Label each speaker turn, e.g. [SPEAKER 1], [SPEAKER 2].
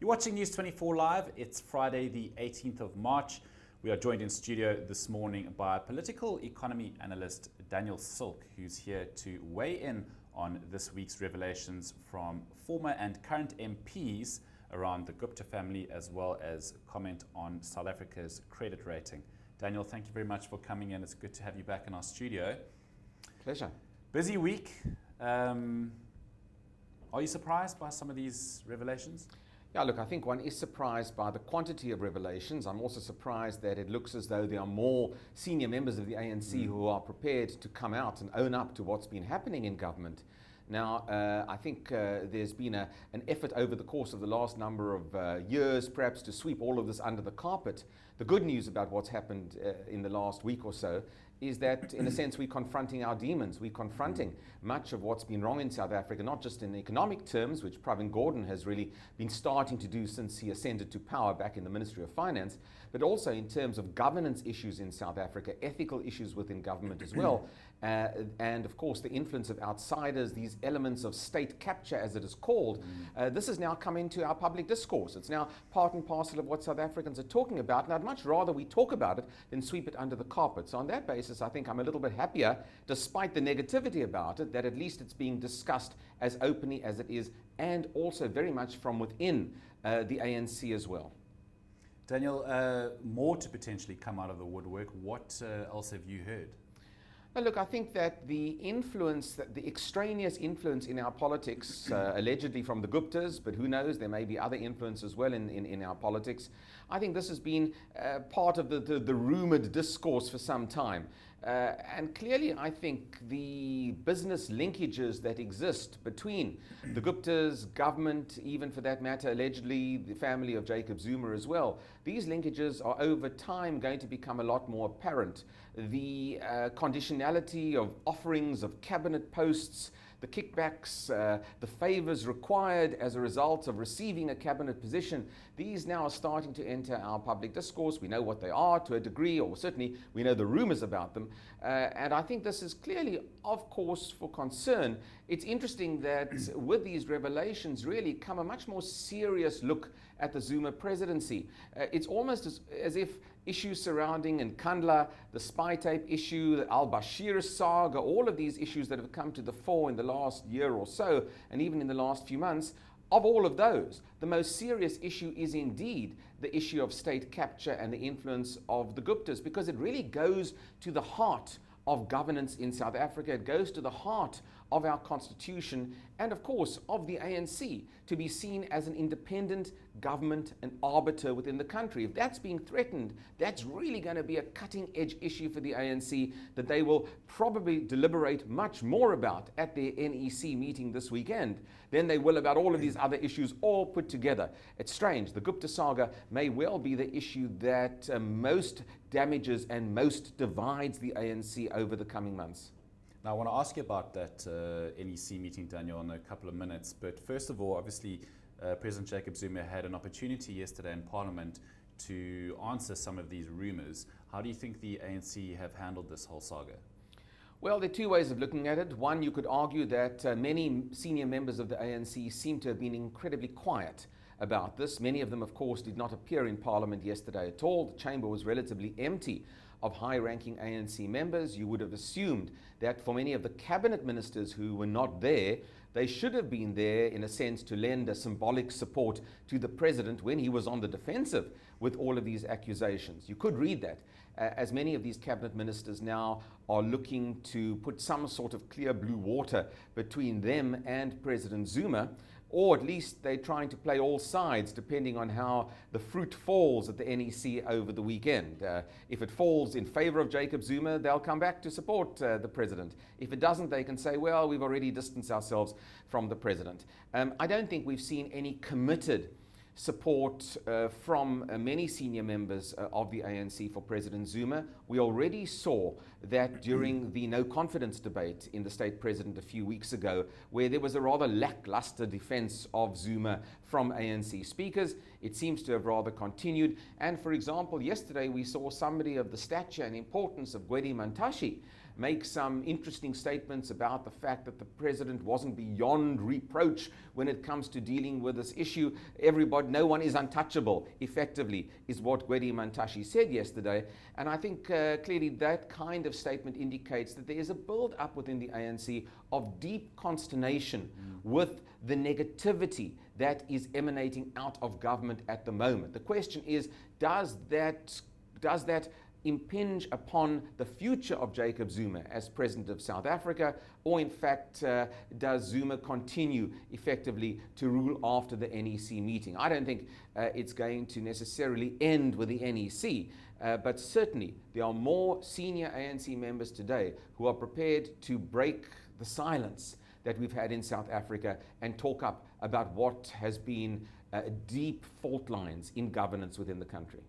[SPEAKER 1] You're watching News 24 Live. It's Friday, the 18th of March. We are joined in studio this morning by political economy analyst Daniel Silke, who's here to weigh in on this week's revelations from former and current MPs around the Gupta family, as well as comment on South Africa's credit rating. Daniel, thank you very much for coming in. It's good to have you back in our studio.
[SPEAKER 2] Pleasure.
[SPEAKER 1] Busy week. Are you surprised by some of these revelations?
[SPEAKER 2] Yeah, look, I think one is surprised by the quantity of revelations. I'm also surprised that it looks as though there are more senior members of the ANC who are prepared to come out and own up to what's been happening in government. Now, I think there's been an effort over the course of the last number of years, perhaps, to sweep all of this under the carpet. The good news about what's happened in the last week or so is that, in a sense, we're confronting our demons. We're confronting much of what's been wrong in South Africa, not just in economic terms, which Pravin Gordhan has really been starting to do since he ascended to power back in the Ministry of Finance, but also in terms of governance issues in South Africa, ethical issues within government as well, and of course the influence of outsiders, these elements of state capture, as it is called. This has now come into our public discourse. It's now part and parcel of what South Africans are talking about, and I'd much rather we talk about it than sweep it under the carpet. So on that basis, I think I'm a little bit happier, despite the negativity about it, that at least it's being discussed as openly as it is, and also very much from within the ANC as well.
[SPEAKER 1] Daniel, more to potentially come out of the woodwork. What else have you heard?
[SPEAKER 2] Now, look, I think that the influence, the extraneous influence in our politics, allegedly from the Guptas, but who knows, there may be other influence as well in our politics. I think this has been part of the rumored discourse for some time. And clearly, I think the business linkages that exist between the Guptas, government, even for that matter, allegedly the family of Jacob Zuma as well, these linkages are over time going to become a lot more apparent. The conditionality of offerings of cabinet posts, the kickbacks, the favors required as a result of receiving a cabinet position, these now are starting to enter our public discourse. We know what they are to a degree, or certainly we know the rumors about them. And I think this is clearly, of course, for concern. It's interesting that with these revelations really come a much more serious look at the Zuma presidency. It's almost as if issues surrounding Nkandla, the spy tape issue, the al-Bashir saga, all of these issues that have come to the fore in the last year or so, and even in the last few months, of all of those, the most serious issue is indeed the issue of state capture and the influence of the Guptas, because it really goes to the heart of governance in South Africa. It goes to the heart of our constitution and, of course, of the ANC, to be seen as an independent government and arbiter within the country. If that's being threatened, that's really going to be a cutting-edge issue for the ANC that they will probably deliberate much more about at their NEC meeting this weekend than they will about all of these other issues all put together. It's strange. The Gupta saga may well be the issue that most damages and most divides the ANC over the coming months.
[SPEAKER 1] Now, I want to ask you about that NEC meeting, Daniel, in a couple of minutes. But first of all, obviously, President Jacob Zuma had an opportunity yesterday in Parliament to answer some of these rumors. How do you think the ANC have handled this whole saga?
[SPEAKER 2] Well, there are two ways of looking at it. One, you could argue that many senior members of the ANC seem to have been incredibly quiet about this. Many of them, of course, did not appear in Parliament yesterday at all. The chamber was relatively empty of high-ranking ANC members. You would have assumed that for many of the cabinet ministers who were not there, they should have been there in a sense to lend a symbolic support to the president when he was on the defensive with all of these accusations. You could read that as many of these cabinet ministers now are looking to put some sort of clear blue water between them and President Zuma, or at least they're trying to play all sides depending on how the fruit falls at the NEC over the weekend. If it falls in favor of Jacob Zuma, they'll come back to support the president. If it doesn't, they can say, well, we've already distanced ourselves from the president. I don't think we've seen any committed support from many senior members of the ANC for President Zuma. We already saw that during the no confidence debate in the state president a few weeks ago, where there was a rather lackluster defense of Zuma from ANC speakers. It seems to have rather continued. And for example, yesterday we saw somebody of the stature and importance of Gwedi Mantashe make some interesting statements about the fact that the president wasn't beyond reproach when it comes to dealing with this issue. No one is untouchable, effectively, is what Gwede Mantashe said yesterday. And I think clearly that kind of statement indicates that there is a build-up within the ANC of deep consternation with the negativity that is emanating out of government at the moment. The question is, does that impinge upon the future of Jacob Zuma as president of South Africa, or in fact does Zuma continue effectively to rule after the NEC meeting? I don't think it's going to necessarily end with the NEC, but certainly there are more senior ANC members today who are prepared to break the silence that we've had in South Africa and talk up about what has been deep fault lines in governance within the country.